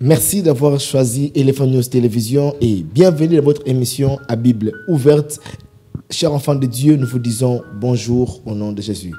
Merci d'avoir choisi Elephant News Télévision et bienvenue dans votre émission à Bible ouverte. Chers enfants de Dieu, nous vous disons bonjour au nom de Jésus.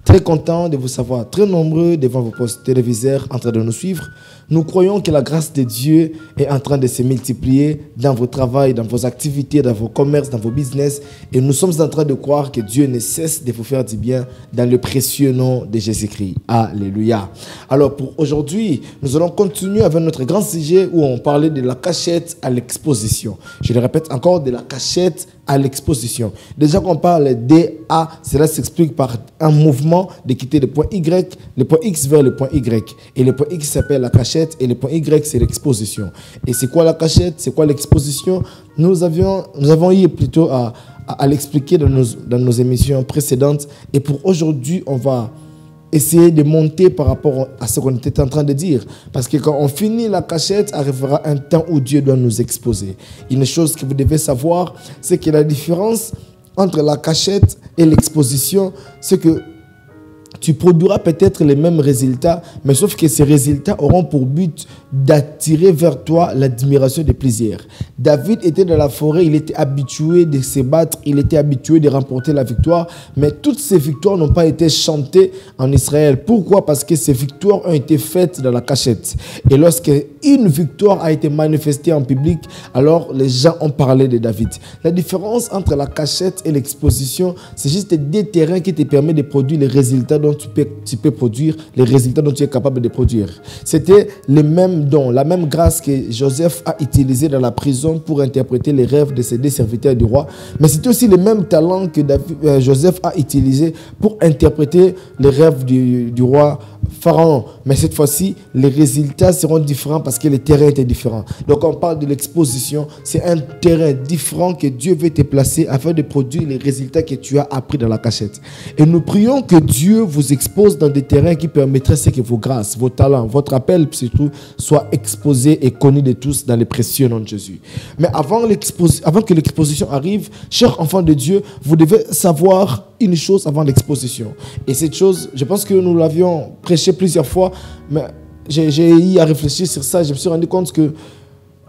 Très content de vous savoir très nombreux devant vos postes téléviseurs en train de nous suivre. Nous croyons que la grâce de Dieu est en train de se multiplier dans vos travails, dans vos activités, dans vos commerces, dans vos business. Et nous sommes en train de croire que Dieu ne cesse de vous faire du bien dans le précieux nom de Jésus-Christ. Alléluia. Alors pour aujourd'hui, nous allons continuer avec notre grand sujet où on parlait de la cachette à l'exposition. Je le répète encore, de la cachette à l'exposition. Déjà qu'on parle d'A, cela s'explique par un mouvement de quitter le point Y, le point X vers le point Y. Et le point X s'appelle la cachette et le point Y c'est l'exposition. Et c'est quoi la cachette? C'est quoi l'exposition? Nous avons eu plutôt à l'expliquer dans nos émissions précédentes. Et pour aujourd'hui, on va essayer de monter par rapport à ce qu'on était en train de dire. Parce que quand on finit la cachette, arrivera un temps où Dieu doit nous exposer. Une chose que vous devez savoir, c'est que la différence entre la cachette et l'exposition, c'est que tu produiras peut-être les mêmes résultats, mais sauf que ces résultats auront pour but d'attirer vers toi l'admiration de plusieurs. David était dans la forêt, il était habitué de se battre, il était habitué de remporter la victoire, mais toutes ces victoires n'ont pas été chantées en Israël. Pourquoi? Parce que ces victoires ont été faites dans la cachette. Et lorsque une victoire a été manifestée en public, alors les gens ont parlé de David. La différence entre la cachette et l'exposition, c'est juste des terrains qui te permettent de produire les résultats dont tu peux produire, les résultats dont tu es capable de produire. C'était le même don, la même grâce que Joseph a utilisé dans la prison pour interpréter les rêves de ses deux serviteurs du roi. Mais c'était aussi le même talent que Joseph a utilisé pour interpréter les rêves du roi Pharaon. Mais cette fois-ci, les résultats seront différents parce que le terrain était différent. Donc on parle de l'exposition, c'est un terrain différent que Dieu veut te placer afin de produire les résultats que tu as appris dans la cachette. Et nous prions que Dieu vous expose dans des terrains qui permettraient que vos grâces, vos talents, votre appel surtout soient exposés et connus de tous dans le précieux nom de Jésus. Mais avant que l'exposition arrive, chers enfants de Dieu, vous devez savoir une chose avant l'exposition. Et cette chose, je pense que nous l'avions prêché plusieurs fois, mais j'ai eu à réfléchir sur ça. Je me suis rendu compte que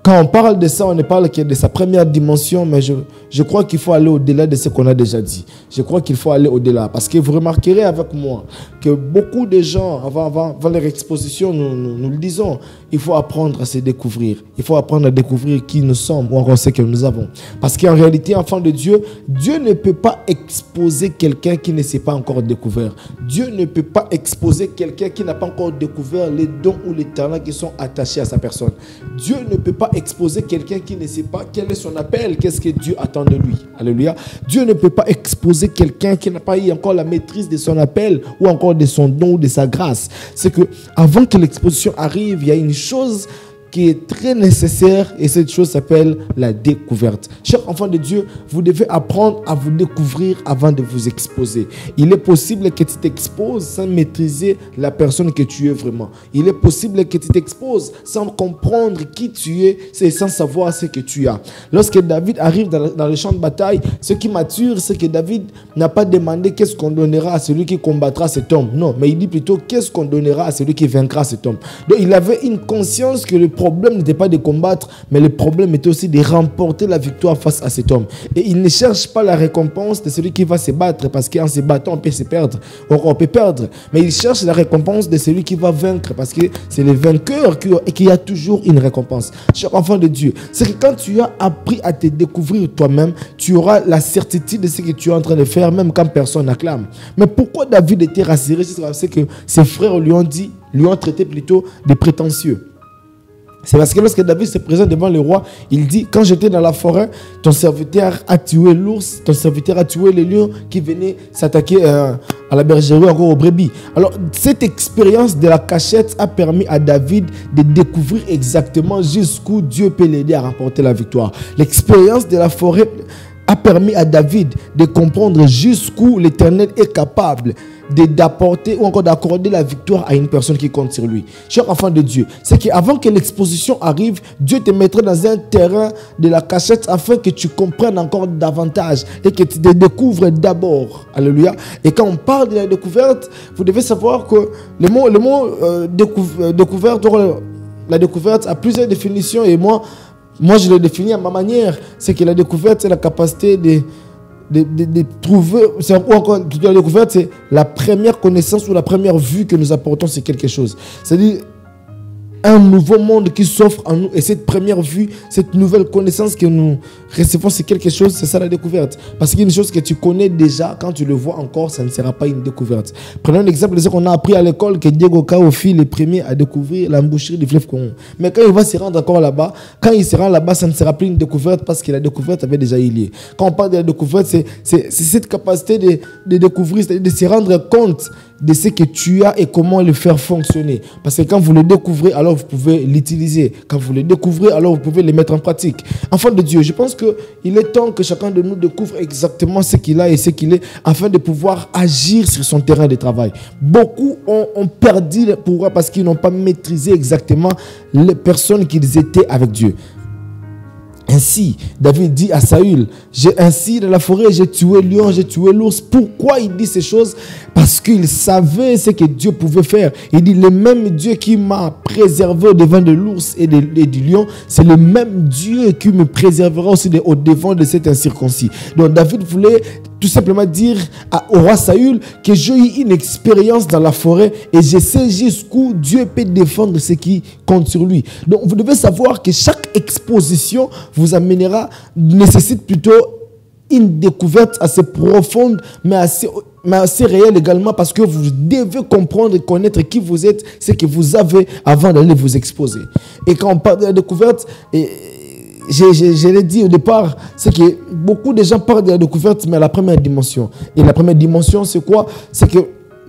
quand on parle de ça, on ne parle que de sa première dimension, mais je crois qu'il faut aller au-delà de ce qu'on a déjà dit. Je crois qu'il faut aller au-delà. Parce que vous remarquerez avec moi que beaucoup de gens, avant leur exposition, nous le disons, il faut apprendre à se découvrir. Il faut apprendre à découvrir qui nous sommes ou encore ce que nous avons. Parce qu'en réalité, enfant de Dieu, Dieu ne peut pas exposer quelqu'un qui ne s'est pas encore découvert. Dieu ne peut pas exposer quelqu'un qui n'a pas encore découvert les dons ou les talents qui sont attachés à sa personne. Dieu ne peut pas exposer quelqu'un qui ne sait pas quel est son appel, qu'est-ce que Dieu attend de lui. Alléluia. Dieu ne peut pas exposer quelqu'un qui n'a pas eu encore la maîtrise de son appel ou encore de son don ou de sa grâce. C'est que avant que l'exposition arrive, il y a une chose qui est très nécessaire et cette chose s'appelle la découverte. Chers enfants de Dieu, vous devez apprendre à vous découvrir avant de vous exposer. Il est possible que tu t'exposes sans maîtriser la personne que tu es vraiment. Il est possible que tu t'exposes sans comprendre qui tu es et sans savoir ce que tu as. Lorsque David arrive dans le champ de bataille, ce qui m'attire, c'est que David n'a pas demandé qu'est-ce qu'on donnera à celui qui combattra cet homme. Non, mais il dit plutôt qu'est-ce qu'on donnera à celui qui vaincra cet homme. Donc il avait une conscience que le problème n'était pas de combattre, mais le problème était aussi de remporter la victoire face à cet homme. Et il ne cherche pas la récompense de celui qui va se battre, parce qu'en se battant, on peut se perdre, on peut perdre. Mais il cherche la récompense de celui qui va vaincre, parce que c'est le vainqueur qui a toujours une récompense. Cher enfant de Dieu, c'est que quand tu as appris à te découvrir toi-même, tu auras la certitude de ce que tu es en train de faire, même quand personne n'acclame. Mais pourquoi David était rassuré? C'est que ses frères lui ont traité plutôt de prétentieux. C'est parce que lorsque David se présente devant le roi, il dit, quand j'étais dans la forêt, ton serviteur a tué l'ours, ton serviteur a tué les lions qui venaient s'attaquer à la bergerie, encore aux brebis. Alors, cette expérience de la cachette a permis à David de découvrir exactement jusqu'où Dieu peut l'aider à remporter la victoire. L'expérience de la forêt a permis à David de comprendre jusqu'où l'Éternel est capable d'apporter ou encore d'accorder la victoire à une personne qui compte sur lui. Cher enfant de Dieu, c'est qu'avant que l'exposition arrive, Dieu te mettrait dans un terrain de la cachette afin que tu comprennes encore davantage et que tu te découvres d'abord. Alléluia. Et quand on parle de la découverte, vous devez savoir que le mot découverte, la découverte a plusieurs définitions et moi je le définis à ma manière. C'est que la découverte, c'est la capacité de trouver, ou encore la découverte, c'est la première connaissance ou la première vue que nous apportons sur quelque chose. C'est-à-dire un nouveau monde qui s'offre à nous et cette première vue, cette nouvelle connaissance que nous recevons, c'est quelque chose, c'est ça la découverte. Parce qu'il y a une chose que tu connais déjà, quand tu le vois encore, ça ne sera pas une découverte. Prenons l'exemple de ce qu'on a appris à l'école, que Diego Kaofi, le premier à découvrir l'embouchure du fleuve Congo. Mais quand il va se rendre encore là-bas, quand il se rend là-bas, ça ne sera plus une découverte parce que la découverte avait déjà eu lieu. Quand on parle de la découverte, c'est cette capacité de découvrir, c'est-à-dire de se rendre compte de ce que tu as et comment le faire fonctionner. Parce que quand vous le découvrez, alors vous pouvez l'utiliser. Quand vous le découvrez, alors vous pouvez le mettre en pratique. Enfant de Dieu, je pense qu'il est temps que chacun de nous découvre exactement ce qu'il a et ce qu'il est afin de pouvoir agir sur son terrain de travail. Beaucoup ont perdu le pouvoir parce qu'ils n'ont pas maîtrisé exactement les personnes qu'ils étaient avec Dieu. Ainsi, David dit à Saül, ainsi dans la forêt, j'ai tué le lion, j'ai tué l'ours. Pourquoi il dit ces choses? Parce qu'il savait ce que Dieu pouvait faire. Il dit, le même Dieu qui m'a préservé au devant de l'ours et du lion, c'est le même Dieu qui me préservera aussi au devant de cet incirconcis. Donc David voulait tout simplement dire au roi Saül que j'ai eu une expérience dans la forêt et je sais jusqu'où Dieu peut défendre ce qui compte sur lui. Donc vous devez savoir que chaque exposition vous amènera, nécessite plutôt une découverte assez profonde mais assez réelle également, parce que vous devez comprendre et connaître qui vous êtes, ce que vous avez avant d'aller vous exposer. Et quand on parle de la découverte, je l'ai dit au départ, c'est que beaucoup de gens parlent de la découverte, mais à la première dimension. Et la première dimension, c'est quoi? C'est que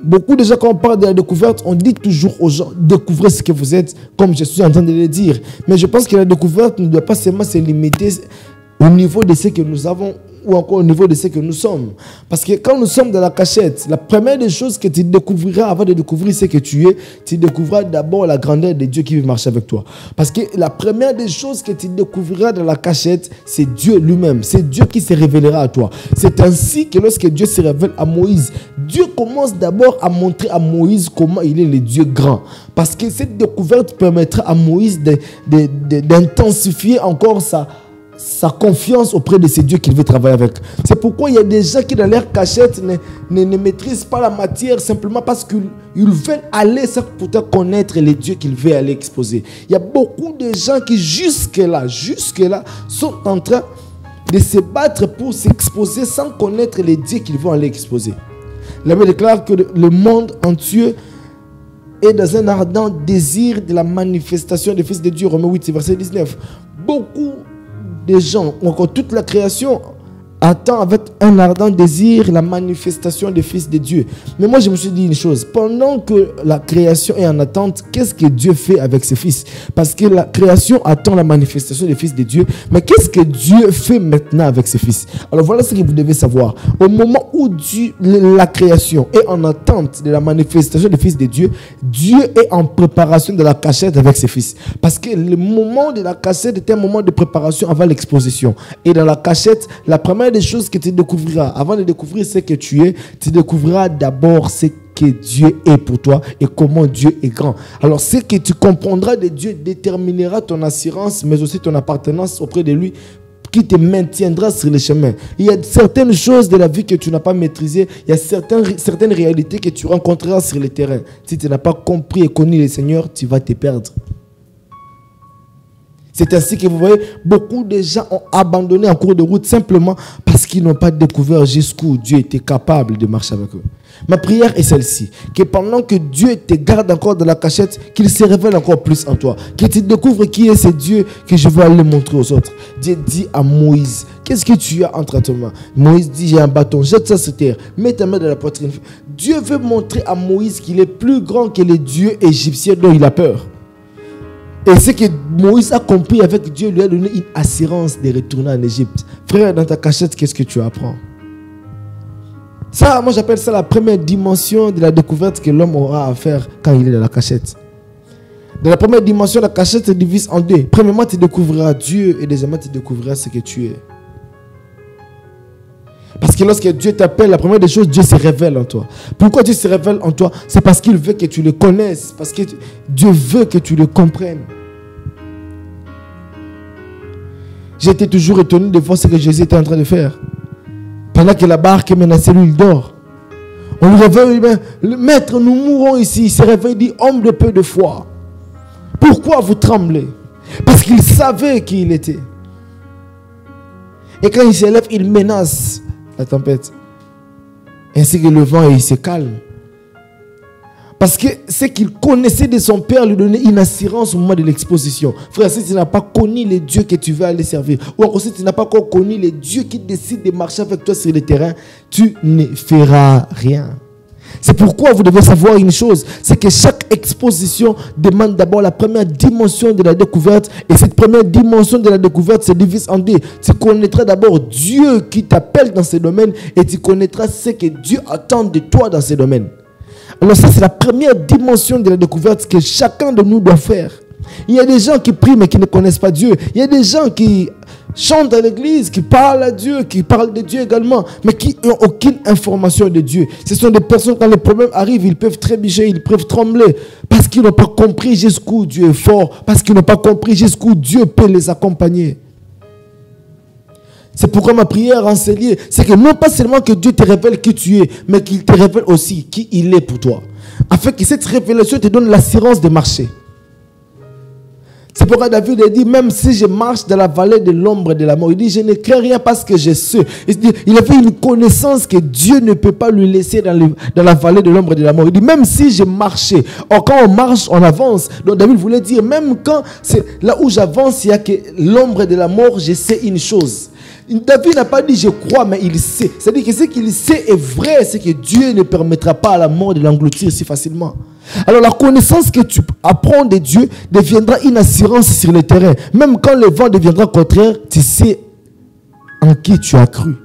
beaucoup de gens, quand on parle de la découverte, on dit toujours aux gens, découvrez ce que vous êtes, comme je suis en train de le dire. Mais je pense que la découverte ne doit pas seulement se limiter au niveau de ce que nous avons ou encore au niveau de ce que nous sommes. Parce que quand nous sommes dans la cachette, la première des choses que tu découvriras avant de découvrir ce que tu es, tu découvriras d'abord la grandeur de Dieu qui veut marcher avec toi. Parce que la première des choses que tu découvriras dans la cachette, c'est Dieu lui-même. C'est Dieu qui se révélera à toi. C'est ainsi que lorsque Dieu se révèle à Moïse, Dieu commence d'abord à montrer à Moïse comment il est le Dieu grand. Parce que cette découverte permettra à Moïse d'intensifier encore sa confiance auprès de ces dieux qu'il veut travailler avec. C'est pourquoi il y a des gens qui dans leur cachette ne maîtrisent pas la matière simplement parce qu'ils veulent aller pour connaître les dieux qu'ils veulent aller exposer. Il y a beaucoup de gens qui jusque-là sont en train de se battre pour s'exposer sans connaître les dieux qu'ils vont aller exposer. La Bible déclare que le monde entier est dans un ardent désir de la manifestation des fils de Dieu. Romains 8, verset 19. Beaucoup des gens, ou encore toute la création, attend avec un ardent désir la manifestation des fils de Dieu. Mais moi je me suis dit une chose, pendant que la création est en attente, qu'est-ce que Dieu fait avec ses fils? Parce que la création attend la manifestation des fils de Dieu, mais qu'est-ce que Dieu fait maintenant avec ses fils? Alors voilà ce que vous devez savoir. Au moment où la création est en attente de la manifestation des fils de Dieu, Dieu est en préparation de la cachette avec ses fils. Parce que le moment de la cachette est un moment de préparation avant l'exposition. Et dans la cachette, la première des choses que tu découvriras, avant de découvrir ce que tu es, tu découvriras d'abord ce que Dieu est pour toi et comment Dieu est grand. Alors ce que tu comprendras de Dieu déterminera ton assurance, mais aussi ton appartenance auprès de lui, qui te maintiendra sur le chemin. Il y a certaines choses de la vie que tu n'as pas maîtrisées, il y a certaines réalités que tu rencontreras sur le terrain. Si tu n'as pas compris et connu le Seigneur, tu vas te perdre. C'est ainsi que vous voyez, beaucoup de gens ont abandonné en cours de route simplement parce qu'ils n'ont pas découvert jusqu'où Dieu était capable de marcher avec eux. Ma prière est celle-ci, que pendant que Dieu te garde encore dans la cachette, qu'il se révèle encore plus en toi, que tu découvres qui est ce Dieu que je veux aller montrer aux autres. Dieu dit à Moïse, qu'est-ce que tu as entre tes mains? Moïse dit, j'ai un bâton, jette ça sur terre, mets ta main dans la poitrine. Dieu veut montrer à Moïse qu'il est plus grand que les dieux égyptiens dont il a peur. Et ce que Moïse a compris avec Dieu lui a donné une assurance de retourner en Égypte. Frère, dans ta cachette, qu'est-ce que tu apprends? Ça, moi j'appelle ça la première dimension de la découverte que l'homme aura à faire quand il est dans la cachette. Dans la première dimension, la cachette se divise en deux. Premièrement, tu découvriras Dieu et deuxièmement, tu découvriras ce que tu es. Parce que lorsque Dieu t'appelle, la première des choses, Dieu se révèle en toi. Pourquoi Dieu se révèle en toi? C'est parce qu'il veut que tu le connaisses. Parce que Dieu veut que tu le comprennes. J'étais toujours étonné de voir ce que Jésus était en train de faire. Pendant que la barque menaçait lui, il dort. On lui réveille, le maître, nous mourrons ici. Il se réveille, il dit, homme de peu de foi, pourquoi vous tremblez? Parce qu'il savait qui il était. Et quand il s'élève, il menace la tempête. Ainsi que le vent, et il se calme. Parce que ce qu'il connaissait de son père lui donnait une assurance au moment de l'exposition. Frère, si tu n'as pas connu les dieux que tu veux aller servir, ou encore si tu n'as pas encore connu les dieux qui décident de marcher avec toi sur le terrain, tu ne feras rien. C'est pourquoi vous devez savoir une chose, c'est que chaque exposition demande d'abord la première dimension de la découverte. Et cette première dimension de la découverte se divise en deux. Tu connaîtras d'abord Dieu qui t'appelle dans ce domaine et tu connaîtras ce que Dieu attend de toi dans ce domaine. Alors ça, c'est la première dimension de la découverte que chacun de nous doit faire. Il y a des gens qui prient mais qui ne connaissent pas Dieu. Il y a des gens qui chantent à l'église, qui parlent à Dieu, qui parlent de Dieu également, mais qui n'ont aucune information de Dieu. Ce sont des personnes, quand les problèmes arrivent, ils peuvent trébucher, ils peuvent trembler, parce qu'ils n'ont pas compris jusqu'où Dieu est fort, parce qu'ils n'ont pas compris jusqu'où Dieu peut les accompagner. C'est pourquoi ma prière en ce lieu, c'est que non pas seulement que Dieu te révèle qui tu es, mais qu'il te révèle aussi qui il est pour toi. Afin que cette révélation te donne l'assurance de marcher. C'est pourquoi David a dit, même si je marche dans la vallée de l'ombre de la mort, il dit, je ne crains rien parce que je sais. Il avait une connaissance que Dieu ne peut pas lui laisser dans la vallée de l'ombre de la mort. Il dit, même si je marchais. Or, quand on marche, on avance. Donc David voulait dire, même quand c'est là où j'avance, il y a que l'ombre de la mort, je sais une chose. David n'a pas dit je crois, mais il sait. C'est-à-dire que ce qu'il sait est vrai, c'est que Dieu ne permettra pas à la mort de l'engloutir si facilement. Alors la connaissance que tu apprends de Dieu deviendra une assurance sur le terrain. Même quand le vent deviendra contraire, tu sais en qui tu as cru.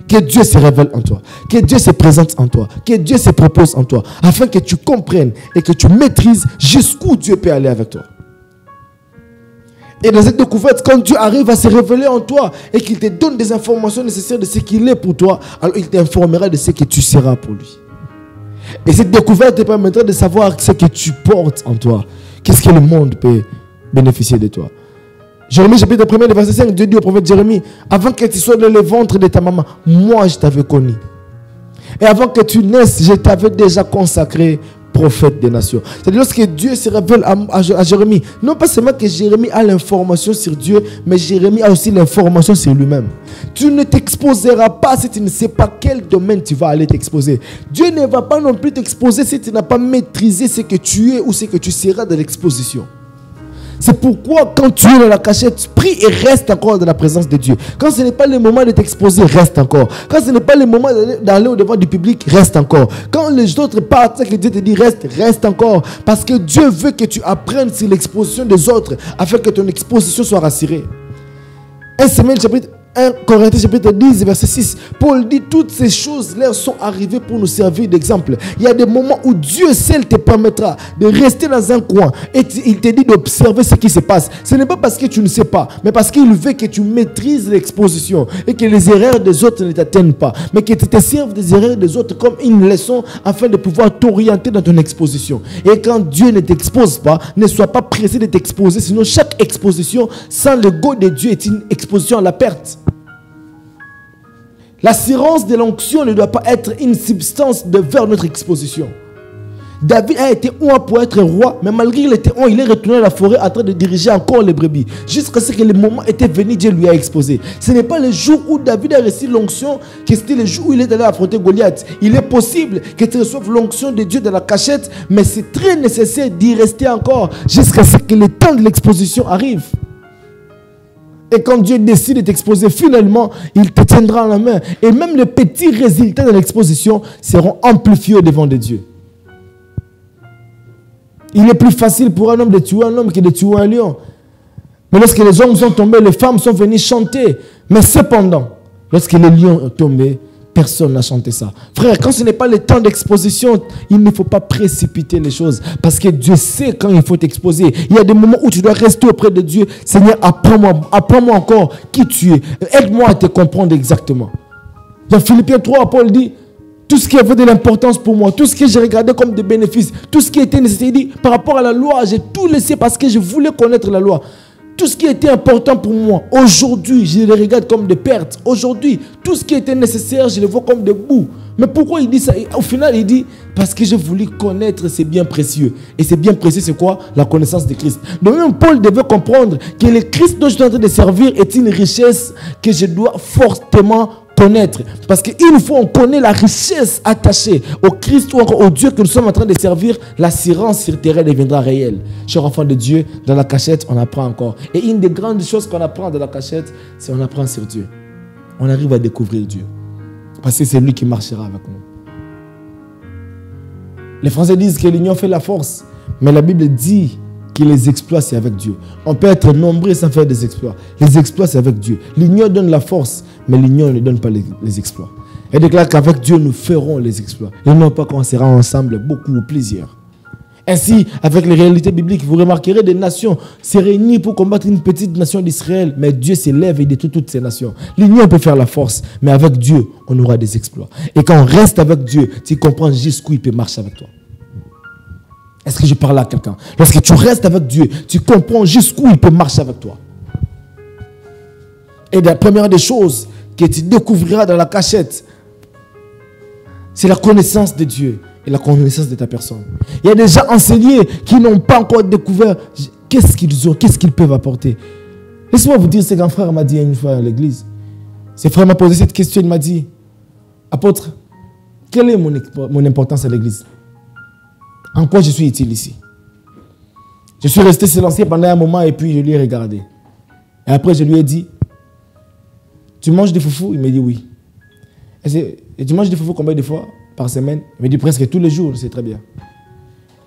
Que Dieu se révèle en toi, que Dieu se présente en toi, que Dieu se propose en toi, afin que tu comprennes et que tu maîtrises jusqu'où Dieu peut aller avec toi. Et dans cette découverte, quand Dieu arrive à se révéler en toi et qu'il te donne des informations nécessaires de ce qu'il est pour toi, alors il t'informera de ce que tu seras pour lui. Et cette découverte te permettra de savoir ce que tu portes en toi. Qu'est-ce que le monde peut bénéficier de toi. Jérémie chapitre 1, verset 5, Dieu dit au prophète Jérémie, avant que tu sois dans le ventre de ta maman, moi je t'avais connu. Et avant que tu naisses, je t'avais déjà consacré prophète des nations. C'est-à-dire lorsque Dieu se révèle à Jérémie, non pas seulement que Jérémie a l'information sur Dieu, mais Jérémie a aussi l'information sur lui-même. Tu ne t'exposeras pas si tu ne sais pas quel domaine tu vas aller t'exposer. Dieu ne va pas non plus t'exposer si tu n'as pas maîtrisé ce que tu es ou ce que tu seras de l'exposition. C'est pourquoi quand tu es dans la cachette, prie et reste encore dans la présence de Dieu. Quand ce n'est pas le moment de t'exposer, reste encore. Quand ce n'est pas le moment d'aller au devant du public, reste encore. Quand les autres partent, que Dieu te dit reste encore. Parce que Dieu veut que tu apprennes sur l'exposition des autres afin que ton exposition soit rassurée. 1 Corinthiens chapitre 10 verset 6, Paul dit toutes ces choses leur sont arrivées pour nous servir d'exemple. Il y a des moments où Dieu seul te permettra de rester dans un coin et il te dit d'observer ce qui se passe. Ce n'est pas parce que tu ne sais pas, mais parce qu'il veut que tu maîtrises l'exposition et que les erreurs des autres ne t'atteignent pas, mais que tu te serves des erreurs des autres comme une leçon afin de pouvoir t'orienter dans ton exposition. Et quand Dieu ne t'expose pas, ne sois pas pressé de t'exposer, sinon chaque exposition sans le go de Dieu est une exposition à la perte. L'assurance de l'onction ne doit pas être une substance vers notre exposition. David a été oint pour être roi, mais malgré qu'il était oint, il est retourné à la forêt en train de diriger encore les brebis. Jusqu'à ce que le moment était venu, Dieu lui a exposé. Ce n'est pas le jour où David a reçu l'onction que c'était le jour où il est allé affronter Goliath. Il est possible que tu reçoives l'onction de Dieu dans la cachette, mais c'est très nécessaire d'y rester encore jusqu'à ce que le temps de l'exposition arrive. Et quand Dieu décide de t'exposer, finalement, il te tiendra en la main. Et même les petits résultats de l'exposition seront amplifiés devant de Dieu. Il est plus facile pour un homme de tuer un homme que de tuer un lion. Mais lorsque les hommes sont tombés, les femmes sont venues chanter. Mais cependant, lorsque les lions sont tombés, personne n'a chanté ça. Frère, quand ce n'est pas le temps d'exposition, il ne faut pas précipiter les choses. Parce que Dieu sait quand il faut t'exposer. Il y a des moments où tu dois rester auprès de Dieu. Seigneur, apprends-moi encore qui tu es. Aide-moi à te comprendre exactement. Dans Philippiens 3, Paul dit, tout ce qui avait de l'importance pour moi, tout ce que j'ai regardé comme des bénéfices, tout ce qui était nécessaire, il dit, par rapport à la loi, j'ai tout laissé parce que je voulais connaître la loi. Tout ce qui était important pour moi, aujourd'hui, je les regarde comme des pertes. Aujourd'hui, tout ce qui était nécessaire, je les vois comme des bouts. Mais pourquoi il dit ça? Au final, il dit, parce que je voulais connaître ces biens précieux. Et ces biens précieux, c'est quoi? La connaissance de Christ. Donc même Paul devait comprendre que le Christ dont je suis en train de servir est une richesse que je dois fortement connaître. Parce qu'une fois on connaît la richesse attachée au Christ ou encore au Dieu que nous sommes en train de servir, l'assurance sur terrain deviendra réelle. Cher enfant de Dieu, dans la cachette, on apprend encore. Et une des grandes choses qu'on apprend dans la cachette, c'est qu'on apprend sur Dieu. On arrive à découvrir Dieu. Parce que c'est lui qui marchera avec nous. Les Français disent que l'union fait la force. Mais la Bible dit que les exploits, c'est avec Dieu. On peut être nombreux sans faire des exploits. Les exploits, c'est avec Dieu. L'union donne la force, mais l'union ne donne pas les exploits. Elle déclare qu'avec Dieu, nous ferons les exploits. Et non pas qu'on sera ensemble beaucoup au plaisir. Ainsi, avec les réalités bibliques, vous remarquerez des nations se réunissent pour combattre une petite nation d'Israël, mais Dieu s'élève et détruit toutes ces nations. L'union peut faire la force, mais avec Dieu, on aura des exploits. Et quand on reste avec Dieu, tu comprends jusqu'où il peut marcher avec toi. Est-ce que je parle à quelqu'un? Lorsque tu restes avec Dieu, tu comprends jusqu'où il peut marcher avec toi. Et la première des choses que tu découvriras dans la cachette, c'est la connaissance de Dieu et la connaissance de ta personne. Il y a des gens enseignés qui n'ont pas encore découvert qu'est-ce qu'ils ont, qu'est-ce qu'ils peuvent apporter. Laissez-moi vous dire, ce qu'un frère m'a dit une fois à l'église. Ce frère m'a posé cette question, il m'a dit, apôtre, quelle est mon importance à l'église? En quoi je suis utile ici? Je suis resté silencieux pendant un moment et puis je lui ai regardé. Et après je lui ai dit, tu manges du foufou? Il m'a dit oui. Et tu manges du foufou combien de fois par semaine? Il m'a dit presque tous les jours, c'est très bien.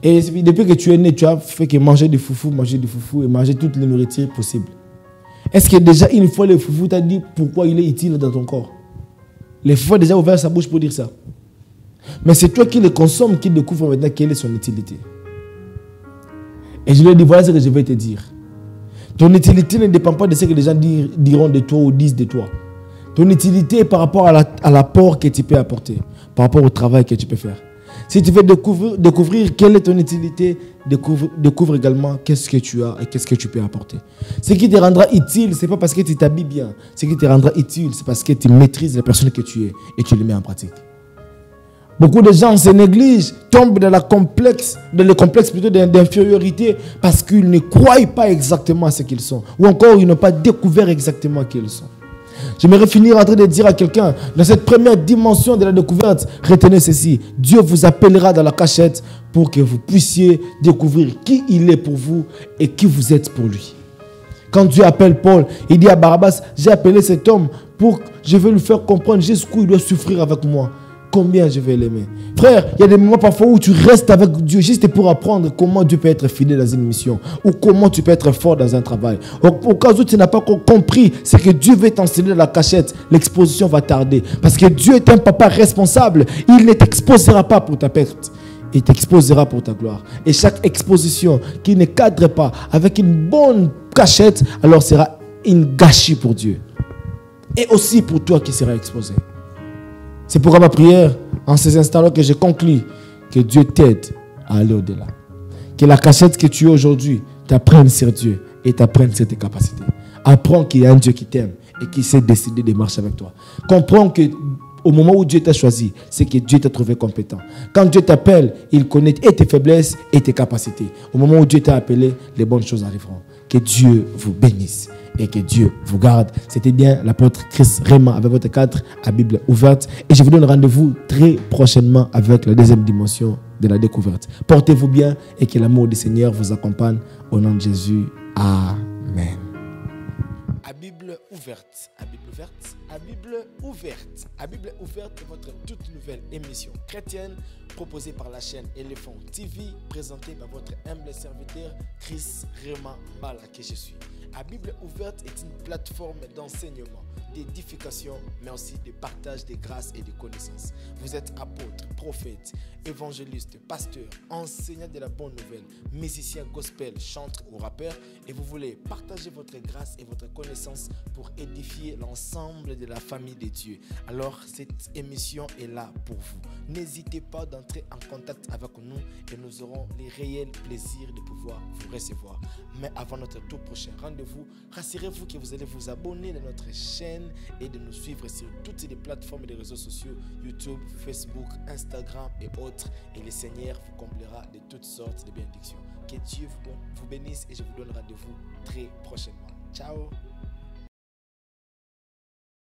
Et depuis que tu es né, tu as fait que manger du foufou et manger toutes les nourritures possibles. Est-ce que déjà une fois le foufou t'a dit pourquoi il est utile dans ton corps? Les foufou a déjà ouvert sa bouche pour dire ça. Mais c'est toi qui le consommes, qui découvre maintenant quelle est son utilité. Et je lui ai dit, voilà ce que je vais te dire. Ton utilité ne dépend pas de ce que les gens diront de toi ou disent de toi. Ton utilité est par rapport à l'apport que tu peux apporter, par rapport au travail que tu peux faire. Si tu veux découvrir quelle est ton utilité, découvre également qu'est-ce que tu as et qu'est-ce que tu peux apporter. Ce qui te rendra utile, ce n'est pas parce que tu t'habilles bien. Ce qui te rendra utile, c'est parce que tu maîtrises la personne que tu es et tu le mets en pratique. Beaucoup de gens se négligent, tombent dans le complexe plutôt d'infériorité parce qu'ils ne croient pas exactement à ce qu'ils sont. Ou encore, ils n'ont pas découvert exactement qui ils sont. J'aimerais finir en train de dire à quelqu'un, dans cette première dimension de la découverte, retenez ceci. Dieu vous appellera dans la cachette pour que vous puissiez découvrir qui il est pour vous et qui vous êtes pour lui. Quand Dieu appelle Paul, il dit à Barabbas, j'ai appelé cet homme pour que je vais lui faire comprendre jusqu'où il doit souffrir avec moi. Combien je vais l'aimer. Frère, il y a des moments parfois où tu restes avec Dieu juste pour apprendre comment Dieu peut être fidèle dans une mission ou comment tu peux être fort dans un travail. Au cas où tu n'as pas compris ce que Dieu veut t'enseigner dans la cachette, l'exposition va tarder. Parce que Dieu est un papa responsable. Il ne t'exposera pas pour ta perte. Il t'exposera pour ta gloire. Et chaque exposition qui ne cadre pas avec une bonne cachette, alors sera une gâchis pour Dieu. Et aussi pour toi qui seras exposé. C'est pourquoi ma prière, en ces instants-là, que je conclue, que Dieu t'aide à aller au-delà. Que la cachette que tu as aujourd'hui t'apprenne sur Dieu et t'apprenne sur tes capacités. Apprends qu'il y a un Dieu qui t'aime et qui sait décider de marcher avec toi. Comprends que au moment où Dieu t'a choisi, c'est que Dieu t'a trouvé compétent. Quand Dieu t'appelle, il connaît et tes faiblesses et tes capacités. Au moment où Dieu t'a appelé, les bonnes choses arriveront. Que Dieu vous bénisse et que Dieu vous garde. C'était bien l'apôtre Chris Raymond avec votre cadre à Bible ouverte. Et je vous donne rendez-vous très prochainement avec la deuxième dimension de la découverte. Portez-vous bien et que l'amour du Seigneur vous accompagne. Au nom de Jésus. Amen. À Bible ouverte, à Bible ouverte, à Bible ouverte. À Bible ouverte est votre toute nouvelle émission chrétienne proposée par la chaîne Éléphant TV, présentée par votre humble serviteur Chris Raymond Bala que je suis. À Bible ouverte est une plateforme d'enseignement, d'édification, mais aussi de partage des grâces et des connaissances. Vous êtes apôtre, prophète, évangéliste, pasteur, enseignant de la bonne nouvelle, musicien gospel, chanteur ou rappeur, et vous voulez partager votre grâce et votre connaissance pour édifier l'ensemble de la famille de Dieu. Alors cette émission est là pour vous. N'hésitez pas d'entrer en contact avec nous et nous aurons le réel plaisir de pouvoir vous recevoir. Mais avant notre tout prochain rendez-vous, rassurez-vous que vous allez vous abonner à notre chaîne et de nous suivre sur toutes les plateformes des réseaux sociaux, YouTube, Facebook, Instagram et autres. Et le Seigneur vous comblera de toutes sortes de bénédictions. Que Dieu vous bénisse et je vous donne rendez-vous très prochainement. Ciao!